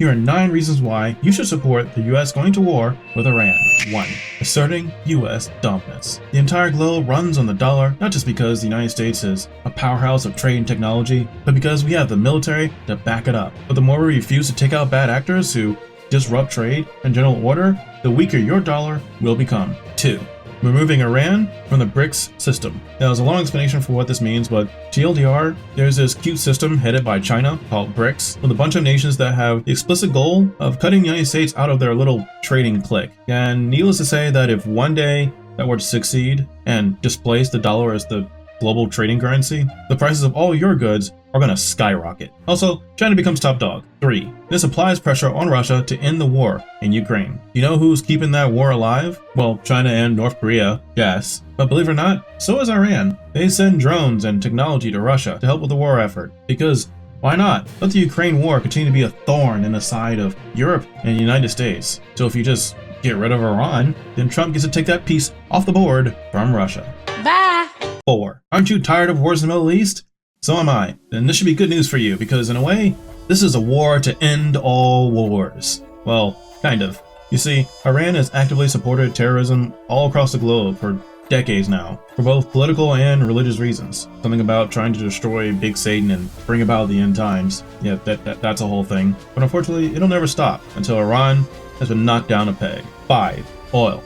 Here are 9 reasons why you should support the US going to war with Iran. 1. Asserting US dominance. The entire globe runs on the dollar, not just because the United States is a powerhouse of trade and technology, but because we have the military to back it up. But the more we refuse to take out bad actors who disrupt trade and general order, the weaker your dollar will become. 2. Removing Iran from the BRICS system. Now, there's a long explanation for what this means, but TLDR, there's this cute system headed by China called BRICS, with a bunch of nations that have the explicit goal of cutting the United States out of their little trading clique. And needless to say that if one day that were to succeed and displace the dollar as the global trading currency, the prices of all your goods are going to skyrocket. Also, China becomes top dog. 3. This applies pressure on Russia to end the war in Ukraine. You know who's keeping that war alive? Well, China and North Korea, yes. But believe it or not, so is Iran. They send drones and technology to Russia to help with the war effort. Because why not? Let the Ukraine war continue to be a thorn in the side of Europe and the United States. So if you just get rid of Iran, then Trump gets to take that piece off the board from Russia. Bye! 4. Aren't you tired of wars in the Middle East? So am I. And this should be good news for you, because in a way, this is a war to end all wars. Well, kind of. You see, Iran has actively supported terrorism all across the globe for decades now, for both political and religious reasons. Something about trying to destroy Big Satan and bring about the end times. Yeah, that's a whole thing. But unfortunately, it'll never stop until Iran has been knocked down a peg. 5. Oil.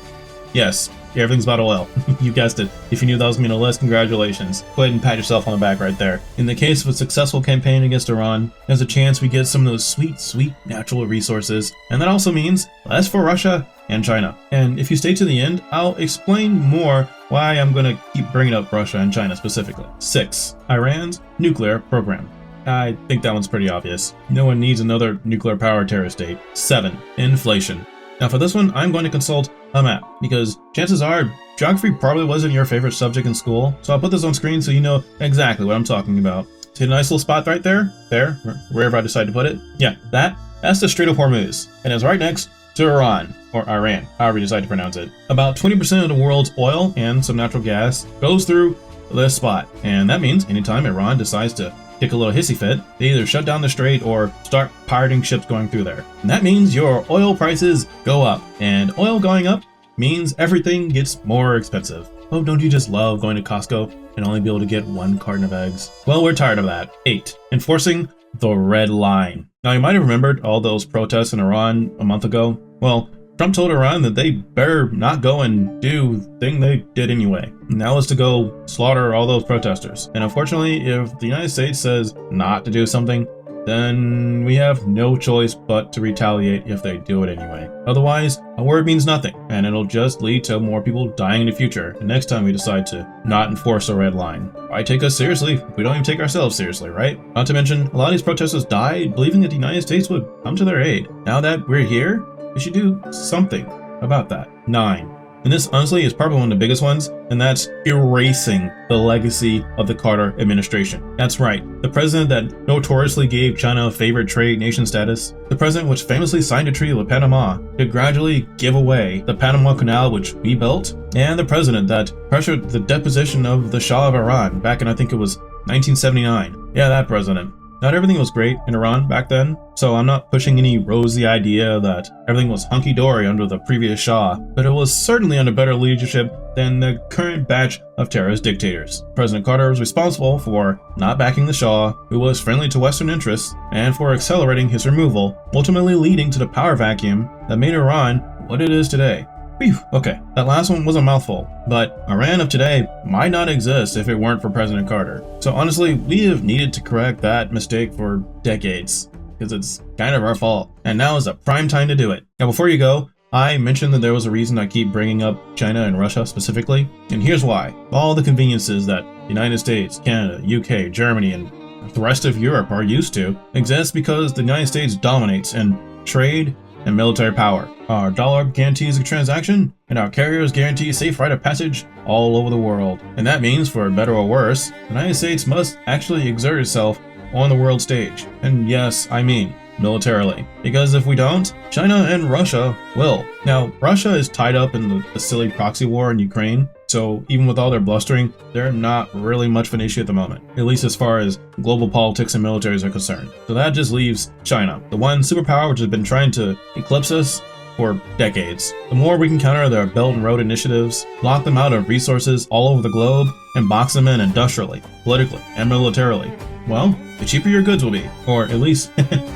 Yes, everything's about oil. You guessed it. If you knew that was going to be on the list, congratulations. Go ahead and pat yourself on the back right there. In the case of a successful campaign against Iran, there's a chance we get some of those sweet, sweet natural resources. And that also means less for Russia and China. And if you stay to the end, I'll explain more why I'm going to keep bringing up Russia and China specifically. 6. Iran's nuclear program. I think that one's pretty obvious. No one needs another nuclear power terrorist state. 7. Inflation. Now for this one, I'm going to consult a map, because chances are geography probably wasn't your favorite subject in school, so I'll put this on screen so you know exactly what I'm talking about. See a nice little spot right there? There, wherever I decide to put it? Yeah, that's the Strait of Hormuz, and it's right next to Iran, or Iran, however you decide to pronounce it. About 20% of the world's oil and some natural gas goes through this spot, and that means anytime Iran decides to kick a little hissy fit, they either shut down the strait or start pirating ships going through there. And that means your oil prices go up. And oil going up means everything gets more expensive. Oh, don't you just love going to Costco and only be able to get 1 carton of eggs? Well, we're tired of that. 8. Enforcing the red line. Now, you might have remembered all those protests in Iran a month ago. Well, Trump told Iran that they better not go and do the thing they did anyway. Now is to go slaughter all those protesters. And unfortunately, if the United States says not to do something, then we have no choice but to retaliate if they do it anyway. Otherwise, a word means nothing, and it'll just lead to more people dying in the future the next time we decide to not enforce a red line. Why take us seriously? We don't even take ourselves seriously, right? Not to mention, a lot of these protesters died believing that the United States would come to their aid. Now that we're here, we should do something about that. 9. And this honestly is probably one of the biggest ones, and that's erasing the legacy of the Carter administration. That's right, the president that notoriously gave China favored trade nation status, the president which famously signed a treaty with Panama to gradually give away the Panama Canal which we built, and the president that pressured the deposition of the Shah of Iran back in, I think it was 1979. Yeah, that president. Not everything was great in Iran back then, so I'm not pushing any rosy idea that everything was hunky-dory under the previous Shah, but it was certainly under better leadership than the current batch of terrorist dictators. President Carter was responsible for not backing the Shah, who was friendly to Western interests, and for accelerating his removal, ultimately leading to the power vacuum that made Iran what it is today. Whew, okay, that last one was a mouthful, but Iran of today might not exist if it weren't for President Carter. So honestly, we have needed to correct that mistake for decades, because it's kind of our fault, and now is the prime time to do it. Now before you go, I mentioned that there was a reason I keep bringing up China and Russia specifically, and here's why. All the conveniences that the United States, Canada, UK, Germany, and the rest of Europe are used to exist because the United States dominates in trade and military power. Our dollar guarantees a transaction, and our carriers guarantee safe rite of passage all over the world. And that means, for better or worse, the United States must actually exert itself on the world stage. And yes, I mean militarily. Because if we don't, China and Russia will. Now, Russia is tied up in the silly proxy war in Ukraine, so even with all their blustering, they're not really much of an issue at the moment, at least as far as global politics and militaries are concerned. So that just leaves China, the one superpower which has been trying to eclipse us for decades. The more we can counter their Belt and Road initiatives, lock them out of resources all over the globe, and box them in industrially, politically, and militarily, well, the cheaper your goods will be, or at least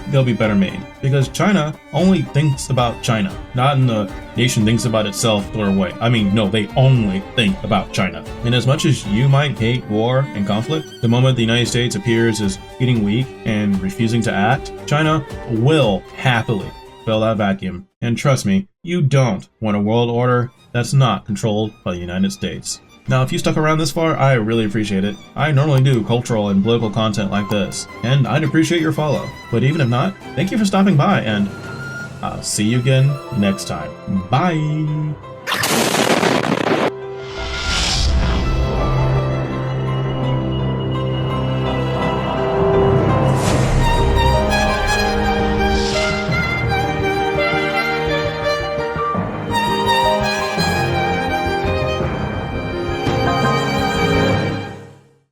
they'll be better made. Because China only thinks about China, not in the nation thinks about itself sort of way. I mean, no, they only think about China. And as much as you might hate war and conflict, the moment the United States appears as getting weak and refusing to act, China will happily fill that vacuum. And trust me, you don't want a world order that's not controlled by the United States. Now, if you stuck around this far, I really appreciate it. I normally do cultural and political content like this, and I'd appreciate your follow. But even if not, thank you for stopping by, and I'll see you again next time. Bye!